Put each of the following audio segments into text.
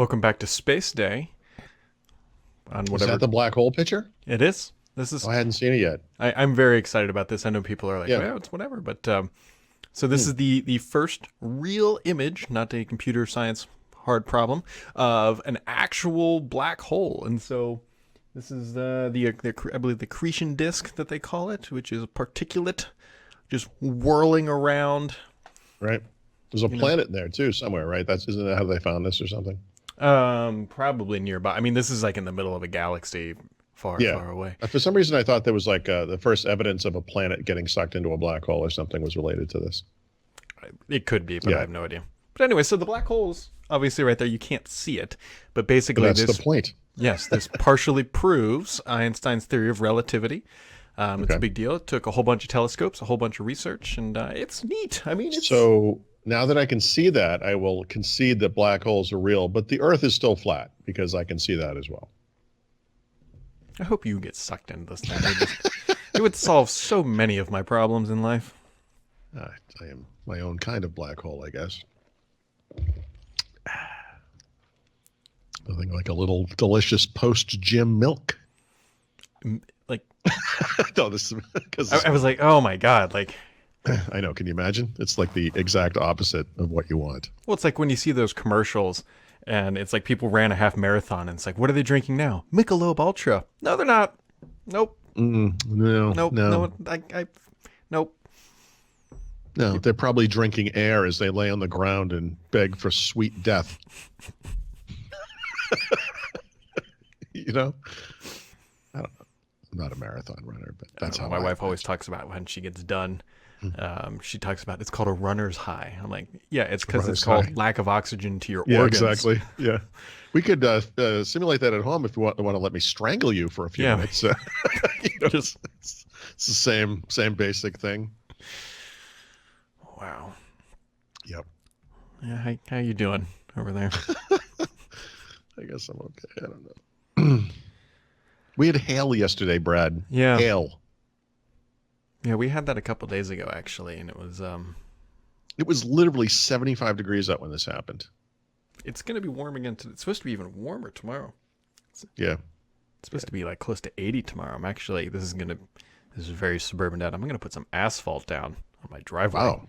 Welcome back to Space Day. On Is whatever that the black hole picture? it is. This is. Oh, I hadn't seen it yet. I'm very excited about this. I know people are like, Yeah. "Well, it's whatever," but so this is the first real image, not a computer science hard problem, of an actual black hole, and so this is I believe the accretion disk that they call it, which is a particulate just whirling around. Right. There's a planet in there too, somewhere, right? Isn't that how they found this or something? Probably nearby. I mean, this is like in the middle of a galaxy, far away. For some reason, I thought there was like the first evidence of a planet getting sucked into a black hole or something was related to this. It could be, but I have no idea. But anyway, so the black hole's obviously right there. You can't see it, but basically But that's the point. Yes, this partially proves Einstein's theory of relativity. It's a big deal. It took a whole bunch of telescopes, a whole bunch of research, and it's neat. I mean, So now that I can see that, I will concede that black holes are real, but the Earth is still flat because I can see that as well. I hope you get sucked into this thing. It would solve so many of my problems in life. I am my own kind of black hole, I guess. Nothing like a little delicious post-gym milk. Like, No, this is because I was like, oh my God, like. I know. Can you imagine? It's like the exact opposite of what you want. Well, it's like when you see those commercials and it's like people ran a half marathon and it's like, what are they drinking now? Michelob Ultra. No, they're not. Nope. No, Nope. no. Nope. No, they're probably drinking air as they lay on the ground and beg for sweet death. You know? I don't know. I'm not a marathon runner, but that's how my wife always talks about when she gets done. She talks about it's called a runner's high. I'm like, yeah, it's because it's called lack of oxygen to your organs. Yeah, exactly. Yeah, we could simulate that at home if you want to let me strangle you for a few minutes. You know, it's the same basic thing. Wow. Yep. Yeah, how you doing over there? I guess I'm okay. I don't know. We had hail yesterday, Brad. Yeah. Hail. Yeah, we had that a couple days ago actually, and it was literally 75 degrees out when this happened. It's going to be warm again. It's supposed to be even warmer tomorrow. Yeah. It's supposed to be like close to 80 tomorrow. This is very suburban, Dad. I'm going to put some asphalt down on my driveway. Wow.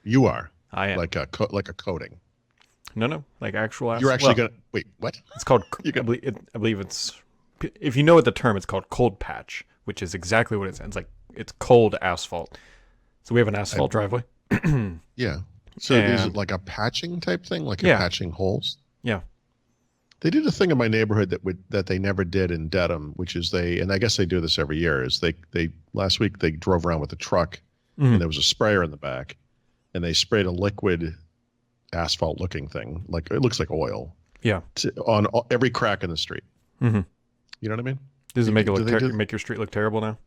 You are. I am. Like a coating. No, like actual asphalt. You're actually going to wait, what? It's called I believe it's, if you know what the term, it's called cold patch, which is exactly what it is. It's like it's cold asphalt. So we have an asphalt driveway. Yeah. So is it like a patching type thing, like you're patching holes? Yeah. They did a thing in my neighborhood that they never did in Dedham, which is and I guess they do this every year, is they last week they drove around with a truck and there was a sprayer in the back and they sprayed a liquid asphalt looking thing, like it looks like oil. Yeah. On every crack in the street. Mm-hmm. You know what I mean? Does it make your street look terrible now?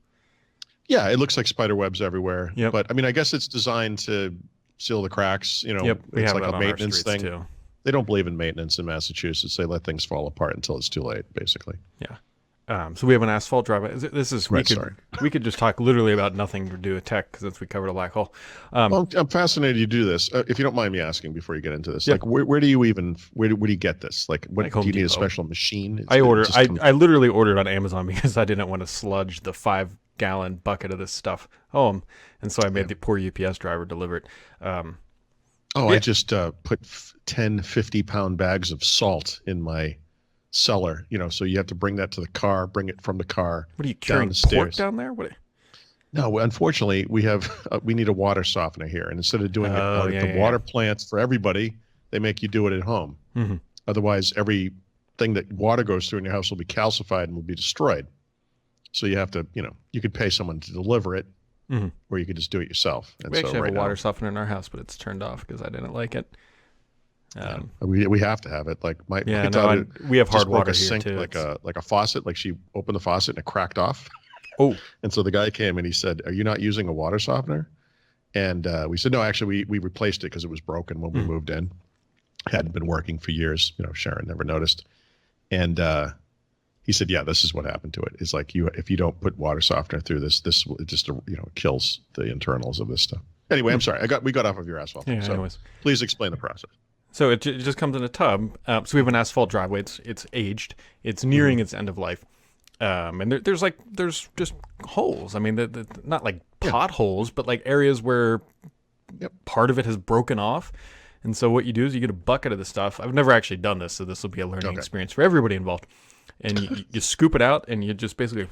Yeah, it looks like spider webs everywhere. Yep. But I mean, I guess it's designed to seal the cracks. You know, we it's have like that a maintenance thing. Too. They don't believe in maintenance in Massachusetts. They let things fall apart until it's too late, basically. Yeah. So we have an asphalt driveway. We could just talk literally about nothing to do with tech since we covered a black hole. Well, I'm fascinated you do this. If you don't mind me asking before you get into this, like where do you get this? Like, what do you need a special machine? I literally ordered on Amazon because I didn't want to sludge the 5-gallon bucket of this stuff home, and so I made the poor UPS driver deliver it. I just put 10 50-pound bags of salt in my cellar, so you have to bring that to the car, bring it from the car. What are you carrying, pork down there? No, unfortunately, we need a water softener here, and instead of doing it at the water plants for everybody, they make you do it at home. Mm-hmm. Otherwise, everything that water goes through in your house will be calcified and will be destroyed. So you have to, you could pay someone to deliver it, or you could just do it yourself. And we actually have a water softener in our house, but it's turned off because I didn't like it. We have to have it. Like my daughter, we have hard water a sink here too. Like a faucet. Like she opened the faucet and it cracked off. Oh, and so the guy came and he said, "Are you not using a water softener?" And we said, "No, actually, we replaced it because it was broken when we moved in. It hadn't been working for years. Sharon never noticed." And he said, "Yeah, this is what happened to it. It's like if you don't put water softener through this it just kills the internals of this stuff." Anyway, I'm sorry. We got off of your asphalt. Yeah, so anyways. Please explain the process. So it just comes in a tub. So we have an asphalt driveway. It's aged. It's nearing its end of life. And there's just holes. I mean, not like potholes, but like areas where part of it has broken off. And so what you do is you get a bucket of the stuff. I've never actually done this, so this will be a learning experience for everybody involved. And you scoop it out, and you just basically,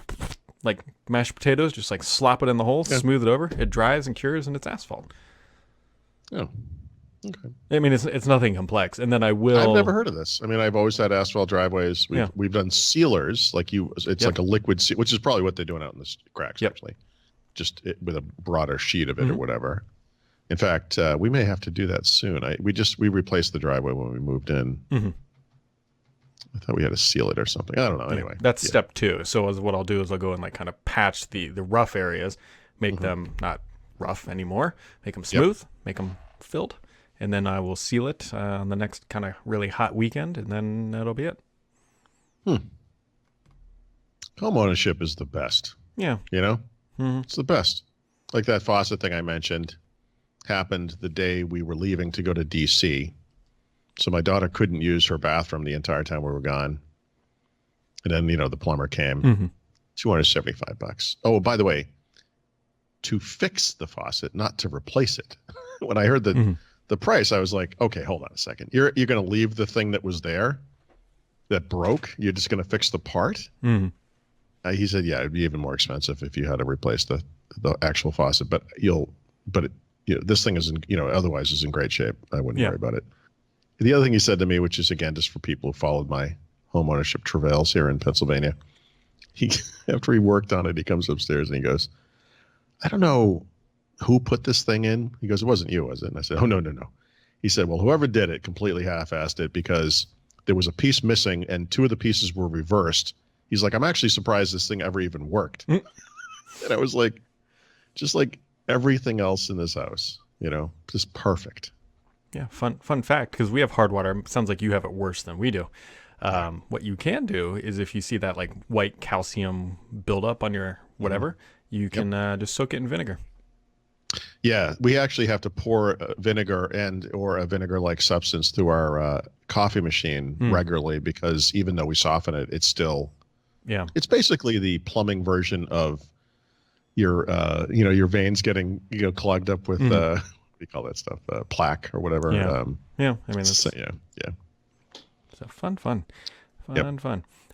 like mashed potatoes, just like slop it in the hole, smooth it over. It dries and cures, and it's asphalt. Oh. Okay. I mean, it's nothing complex. And then I've never heard of this. I mean, I've always had asphalt driveways. We've done sealers, it's like a liquid seal, which is probably what they're doing out in the cracks, actually, just with a broader sheet of it or whatever. In fact, we may have to do that soon. We replaced the driveway when we moved in. I thought we had to seal it or something. I don't know. Anyway, that's step 2. So what I'll do is I'll go and like kind of patch the rough areas, make them not rough anymore, make them smooth, make them filled. And then I will seal it on the next kind of really hot weekend, and then that'll be it. Home ownership is the best. Yeah. You know? It's the best. Like that faucet thing I mentioned happened the day we were leaving to go to D.C. So my daughter couldn't use her bathroom the entire time we were gone. And then, the plumber came. $275. Oh, by the way, to fix the faucet, not to replace it. When I heard the price, I was like, okay, hold on a second. You're going to leave the thing that was there that broke? You're just going to fix the part? He said, yeah, it'd be even more expensive if you had to replace the actual faucet, but this thing is otherwise is in great shape. I wouldn't worry about it. The other thing he said to me, which is again, just for people who followed my home ownership travails here in Pennsylvania, after he worked on it, he comes upstairs and he goes, I don't know who put this thing in. He goes, it wasn't you, was it? And I said, oh, no. He said, well, whoever did it completely half-assed it because there was a piece missing and 2 of the pieces were reversed. He's like, I'm actually surprised this thing ever even worked. And I was like, just like everything else in this house, just perfect. Yeah. Fun fact, because we have hard water. It sounds like you have it worse than we do. What you can do is if you see that like white calcium buildup on your whatever, you can just soak it in vinegar. Yeah, we actually have to pour vinegar or a vinegar-like substance through our coffee machine regularly because even though we soften it, it's still it's basically the plumbing version of your your veins getting clogged up with what do you call that stuff, plaque or whatever. I mean, that's, So fun.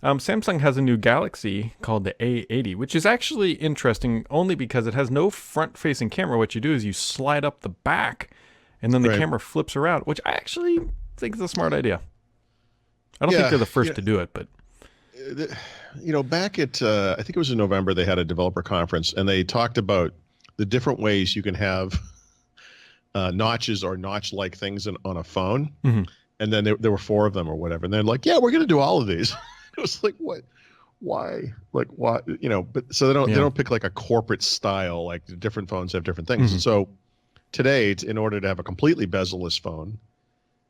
Samsung has a new Galaxy called the A80, which is actually interesting only because it has no front-facing camera. What you do is you slide up the back, and then the camera flips around, which I actually think is a smart idea. I don't think they're the first to do it, but... back at, I think it was in November, they had a developer conference, and they talked about the different ways you can have notches or notch-like things on a phone, and then there were 4 of them or whatever, and they're like, yeah, we're going to do all of these. It was like, what? Why? Like, why? But so they don't pick like a corporate style. Like the different phones have different things. And so today, in order to have a completely bezel-less phone,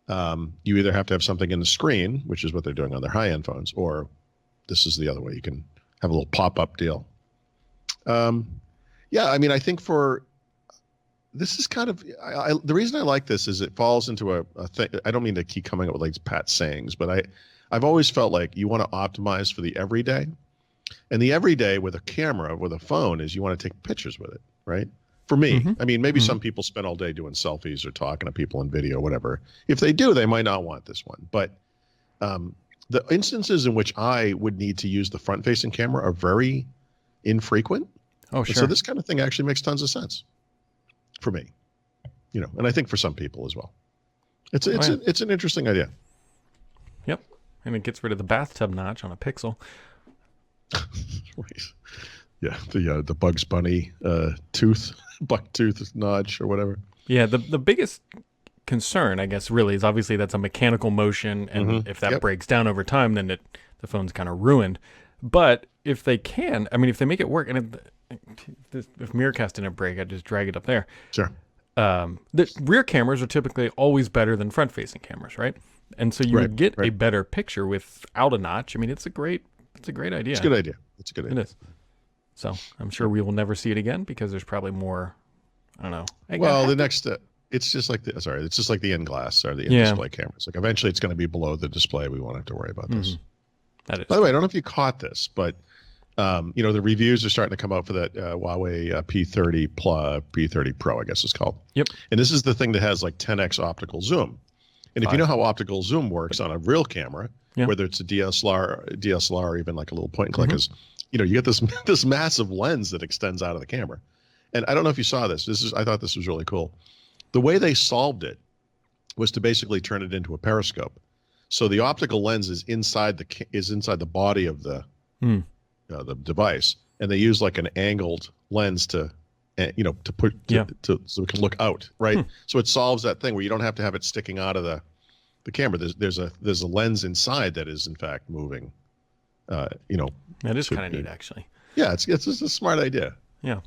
you either have to have something in the screen, which is what they're doing on their high-end phones, or this is the other way. You can have a little pop-up deal. I mean, I think this is kind of the reason I like this is it falls into a thing. I don't mean to keep coming up with like pat sayings, but I've always felt like you want to optimize for the everyday, and the everyday with a camera, with a phone, is you want to take pictures with it, right? For me, I mean, maybe some people spend all day doing selfies or talking to people in video, whatever. If they do, they might not want this one. But the instances in which I would need to use the front-facing camera are very infrequent. Oh, sure. And so this kind of thing actually makes tons of sense for me, and I think for some people as well. It's an interesting idea. Yep. And it gets rid of the bathtub notch on a Pixel. Yeah, the Bugs Bunny buck tooth notch or whatever. Yeah, the biggest concern, I guess, really is obviously that's a mechanical motion, and if that breaks down over time, then the phone's kind of ruined. But if they can, I mean, if they make it work, and if Miracast didn't break, I'd just drag it up there. Sure. The rear cameras are typically always better than front-facing cameras, right? And so you would get a better picture without a notch. I mean, it's a great idea. It's a good idea. It is. So I'm sure we will never see it again because there's probably more. I don't know. Well, the next, it's just like it's just like the in glass or the in Yeah. display cameras. Like eventually it's going to be below the display. We won't have to worry about this. That is By the way, I don't know if you caught this, but the reviews are starting to come out for that Huawei P30 Plus, P30 Pro, I guess it's called. Yep. And this is the thing that has like 10x optical zoom. And if you know how optical zoom works on a real camera, whether it's a DSLR, or even like a little point and click, is you get this massive lens that extends out of the camera. And I don't know if you saw this. I thought this was really cool. The way they solved it was to basically turn it into a periscope. So the optical lens is inside the body of the device, and they use like an angled lens to put so it can look out, right? So it solves that thing where you don't have to have it sticking out of the camera. There's a lens inside that is in fact moving. That is kind of neat, actually. Yeah, it's just a smart idea. Yeah.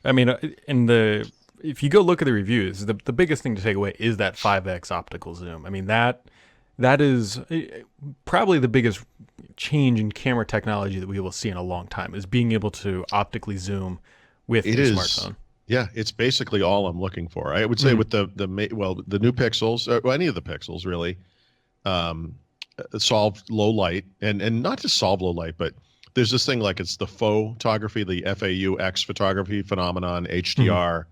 I mean, if you go look at the reviews, the biggest thing to take away is that 5x optical zoom. I mean, that is probably the biggest change in camera technology that we will see in a long time, is being able to optically zoom with the smartphone. Yeah, it's basically all I'm looking for. I would say with the new Pixels, or any of the Pixels really, solved low light, and not just solve low light, but there's this thing like it's the photography, the FAUX photography phenomenon, HDR,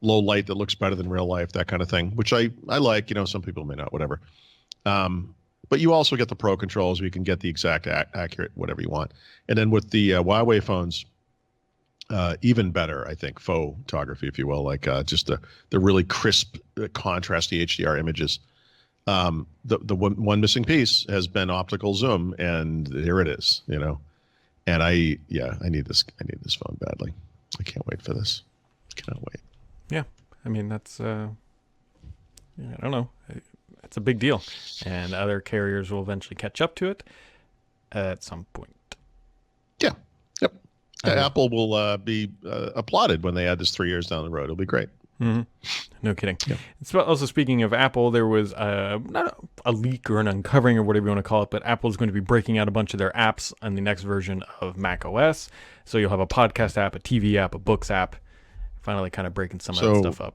low light that looks better than real life, that kind of thing, which I like. Some people may not, whatever. But you also get the pro controls where you can get the exact accurate whatever you want. And then with the Huawei phones, even better, I think, photography, if you will, like just the really crisp, contrasty HDR images. The one missing piece has been optical zoom, and here it is, And I need this phone badly. I can't wait for this. I cannot wait. Yeah, I mean that's I don't know. It's a big deal, and other carriers will eventually catch up to it at some point. Yeah. Yep. Apple will be applauded when they add this 3 years down the road. It'll be great. Mm-hmm. No kidding. Yep. Also, speaking of Apple, there was not a leak or an uncovering or whatever you want to call it, but Apple is going to be breaking out a bunch of their apps on the next version of Mac OS. So you'll have a podcast app, a TV app, a books app, finally kind of breaking some of that stuff up.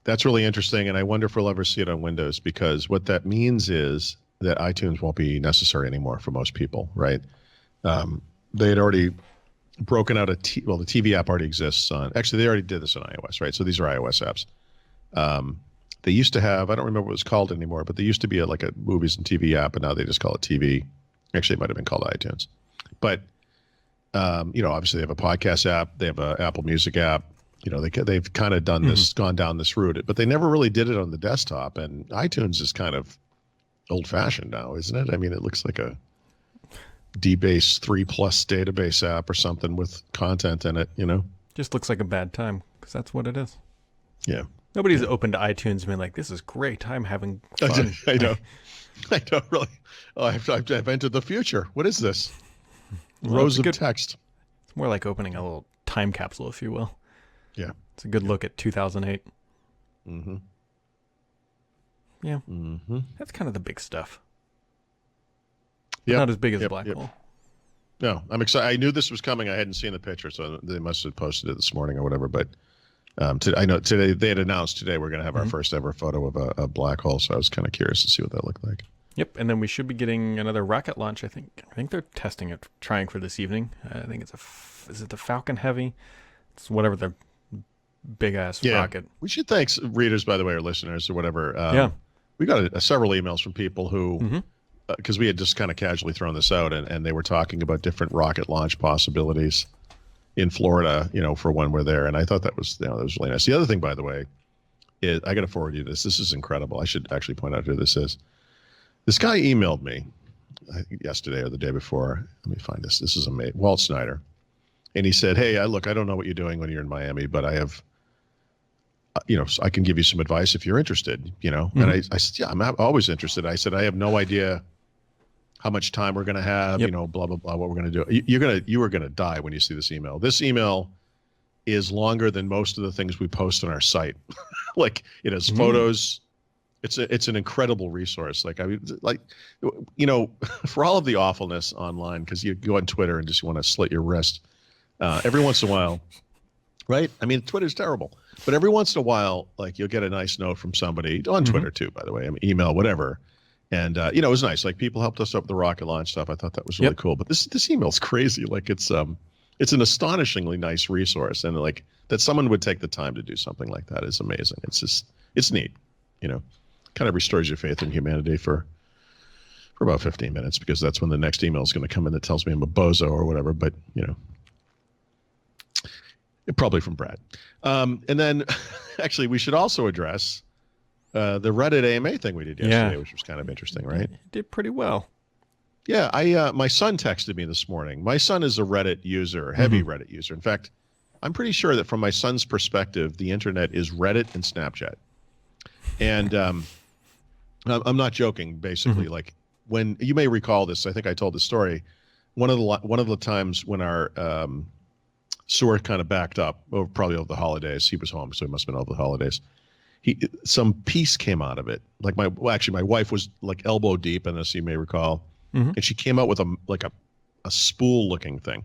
That's really interesting, and I wonder if we'll ever see it on Windows, because what that means is that iTunes won't be necessary anymore for most people, right? They had already broken out the TV app already exists on. Actually, they already did this on iOS, right? So these are iOS apps. They used to have, I don't remember what it was called anymore, but they used to be like a movies and TV app, and now they just call it TV. Actually, it might have been called iTunes. But obviously they have a podcast app, they have an Apple Music app. They've kind of done this, gone down this route, but they never really did it on the desktop. And iTunes is kind of old-fashioned now, isn't it? I mean, it looks like a DBase 3+ database app or something with content in it. Just looks like a bad time, because that's what it is. Yeah. Nobody's opened to iTunes and been like, "This is great. I'm having fun." I know. I know, really. Oh, I've entered the future. What is this? Rows of text. It's more like opening a little time capsule, if you will. Yeah. It's a good look at 2008. Mm-hmm. Yeah. Mm-hmm. That's kind of the big stuff. But not as big as Black Hole. No, I'm excited. I knew this was coming. I hadn't seen the picture, so they must have posted it this morning or whatever. But I know today they had announced today we're going to have our first ever photo of a black hole, so I was kind of curious to see what that looked like. Yep, and then we should be getting another rocket launch. I think they're testing it, trying for this evening. I think is it the Falcon Heavy? It's whatever the big ass rocket. We should thank readers, by the way, or listeners or whatever. We got several emails from people who, because we had just kind of casually thrown this out, and they were talking about different rocket launch possibilities in Florida, for when we're there. And I thought that was really nice. The other thing, by the way, is I got to forward you this. This is incredible. I should actually point out who this is. This guy emailed me yesterday or the day before. Let me find this. This is amazing. Walt Snyder. And he said, "Hey, I don't know what you're doing when you're in Miami, but I have, I can give you some advice if you're interested, And I said, yeah, I'm always interested. I said, I have no idea how much time we're going to have, blah, blah, blah, what we're going to do. You are going to die when you see this email. This email is longer than most of the things we post on our site. Like, it has photos. It's an incredible resource. For all of the awfulness online, because you go on Twitter and just want to slit your wrist. Every once in a while, Right? I mean, Twitter's terrible. But every once in a while, like you'll get a nice note from somebody on Twitter too, by the way, I mean, email, whatever. And it was nice. Like people helped us up with the rocket launch stuff. I thought that was really cool. But this email's crazy. Like it's an astonishingly nice resource, and like that someone would take the time to do something like that is amazing. It's neat. Kind of restores your faith in humanity for about 15 minutes, because that's when the next email is going to come in that tells me I'm a bozo or whatever. But probably from Brad. And then actually we should also address the Reddit AMA thing we did yesterday, which was kind of interesting, right? You did pretty well. Yeah, my son texted me this morning. My son is a Reddit user, heavy Reddit user. In fact, I'm pretty sure that from my son's perspective, the internet is Reddit and Snapchat. And I'm not joking, basically. Like when you may recall this, I think I told the story. One of the times when our sewer kind of backed up, probably over the holidays. He was home, so it must have been over the holidays. Some piece came out of it. Like my wife was like elbow deep in this, you may recall, and she came out with a spool looking thing.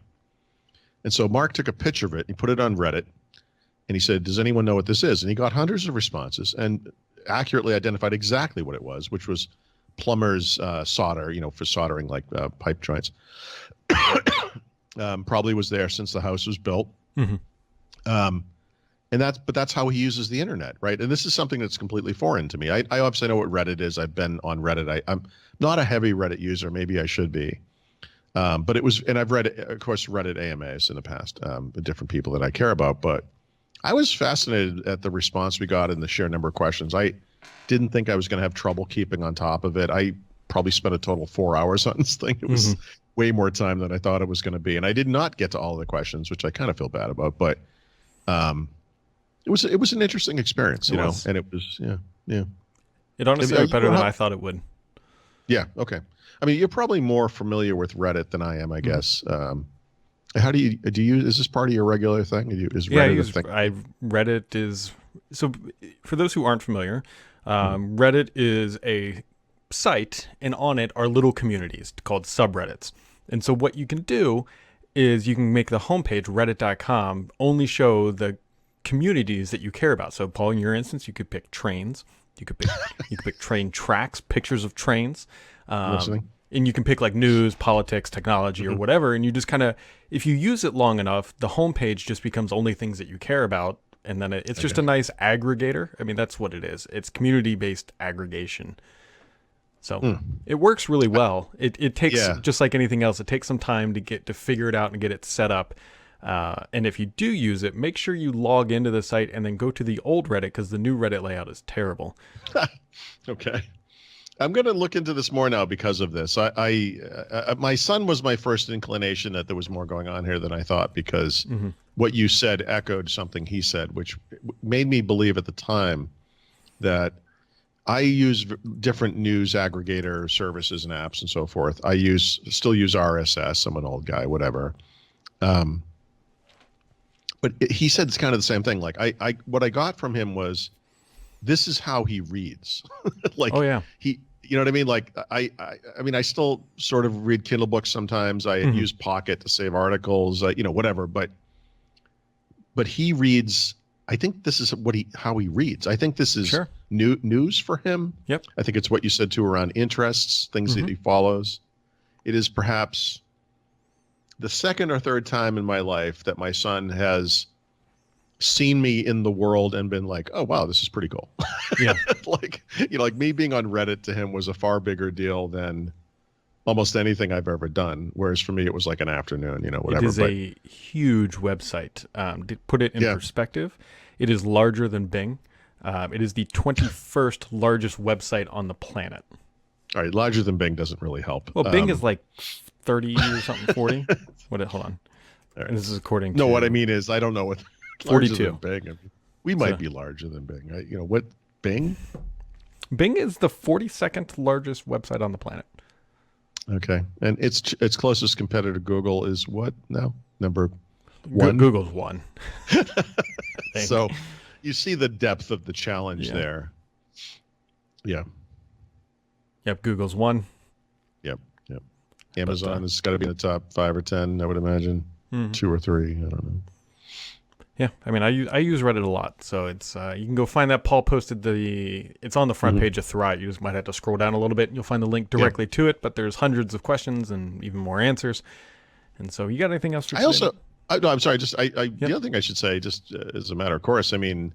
And so Mark took a picture of it. He put it on Reddit, and he said, "Does anyone know what this is?" And he got hundreds of responses and accurately identified exactly what it was, which was plumber's solder, for soldering like pipe joints. Probably was there since the house was built. And that's how he uses the internet, right? And this is something that's completely foreign to me. I obviously know what Reddit is. I've been on Reddit. I'm not a heavy Reddit user. Maybe I should be. But it was, and I've read, of course, Reddit AMAs in the past, with different people that I care about. But I was fascinated at the response we got in the sheer number of questions. I didn't think I was going to have trouble keeping on top of it. I probably spent a total 4 hours on this thing. It was way more time than I thought it was going to be. And I did not get to all of the questions, which I kind of feel bad about. But it was an interesting experience, and it was, It honestly went better than I thought it would. Yeah. Okay. I mean, you're probably more familiar with Reddit than I am, I guess. How do you is this part of your regular thing? Is Reddit a thing? Reddit is, so for those who aren't familiar, Reddit is a site, and on it are little communities called subreddits. And so what you can do is you can make the homepage, reddit.com, only show the communities that you care about. So Paul, in your instance, you could pick trains. You could pick train tracks, pictures of trains. And you can pick like news, politics, technology, or whatever. And you just kind of, if you use it long enough, the homepage just becomes only things that you care about. And then it's just a nice aggregator. I mean, that's what it is. It's community-based aggregation. So it works really well. It takes, just like anything else, it takes some time to figure it out and get it set up. And if you do use it, make sure you log into the site and then go to the old Reddit, because the new Reddit layout is terrible. Okay. I'm going to look into this more now because of this. My son was my first inclination that there was more going on here than I thought, because what you said echoed something he said, which made me believe at the time that I use different news aggregator services and apps and so forth. I still use RSS. I'm an old guy, whatever. But he said it's kind of the same thing. Like what I got from him was, this is how he reads. Like, he, you know what I mean? Like I mean, I still sort of read Kindle books sometimes. I use Pocket to save articles, whatever. But he reads. I think this is how he reads. I think this is news for him. Yep. I think it's what you said too around interests, things that he follows. It is perhaps the second or third time in my life that my son has seen me in the world and been like, "Oh wow, this is pretty cool." Yeah. like me being on Reddit to him was a far bigger deal than almost anything I've ever done. Whereas for me, it was like an afternoon, whatever. It is a huge website. To put it in perspective, it is larger than Bing. It is the 21st largest website on the planet. All right, larger than Bing doesn't really help. Well, Bing is like 30 or something, 40. Hold on. Right. And this is according to... No, what I mean is, I don't know what... 42. Bing. I mean, we might be larger than Bing. What, Bing? Bing is the 42nd largest website on the planet. Okay. And its closest competitor, Google, is what now? Number one? Google's one. So you see the depth of the challenge there. Yeah. Yep, Google's one. Yep. Amazon has got to be in the top 5 or 10, I would imagine. 2 or 3, I don't know. Yeah, I mean, I use Reddit a lot, so it's you can go find that. Paul posted it's on the front page of Thrive. You just might have to scroll down a little bit. And you'll find the link directly to it, but there's hundreds of questions and even more answers. And so, you got anything else for today? No, I'm sorry. Just the other thing I should say, just as a matter of course, I mean,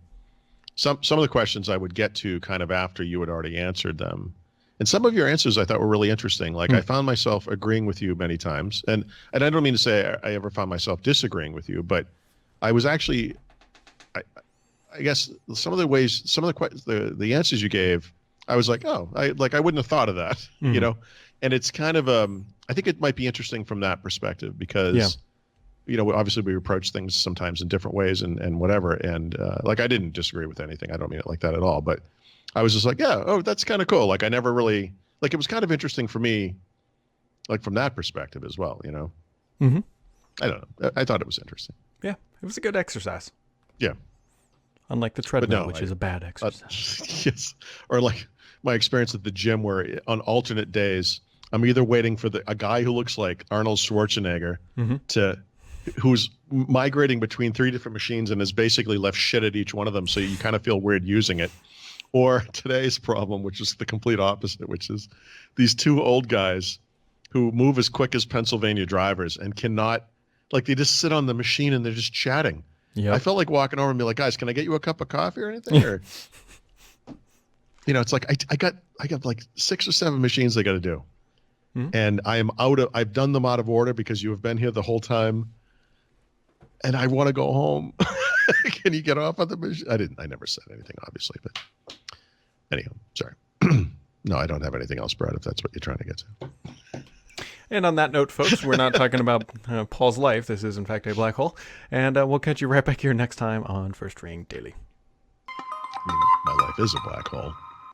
some of the questions I would get to kind of after you had already answered them, and some of your answers I thought were really interesting. Like I found myself agreeing with you many times, and I don't mean to say I ever found myself disagreeing with you, but I was actually, I guess some of the answers you gave, I was like, oh, I wouldn't have thought of that, you know, and it's kind of I think it might be interesting from that perspective because, you know, obviously we approach things sometimes in different ways and whatever, and like I didn't disagree with anything. I don't mean it like that at all, but I was just like, yeah, oh, that's kind of cool. Like I never really it was kind of interesting for me, like from that perspective as well, you know. I don't know. I thought it was interesting. Yeah, it was a good exercise. Yeah. Unlike the treadmill, which is a bad exercise. Yes. Or like my experience at the gym where on alternate days, I'm either waiting for a guy who looks like Arnold Schwarzenegger who's migrating between 3 different machines and has basically left shit at each one of them. So you kind of feel weird using it. Or today's problem, which is the complete opposite, which is these 2 old guys who move as quick as Pennsylvania drivers and cannot, like they just sit on the machine and they're just chatting. Yep. I felt like walking over and be like, guys, can I get you a cup of coffee or anything? Or, you know, it's like I got like 6 or 7 machines I got to do, and I've done them out of order because you have been here the whole time, and I want to go home. Can you get off of the machine? I never said anything, obviously, but anyhow, sorry. No, I don't have anything else, Brad. If that's what you're trying to get to. And on that note, folks, we're not talking about Paul's life. This is, in fact, a black hole. And we'll catch you right back here next time on First Ring Daily. I mean, my life is a black hole.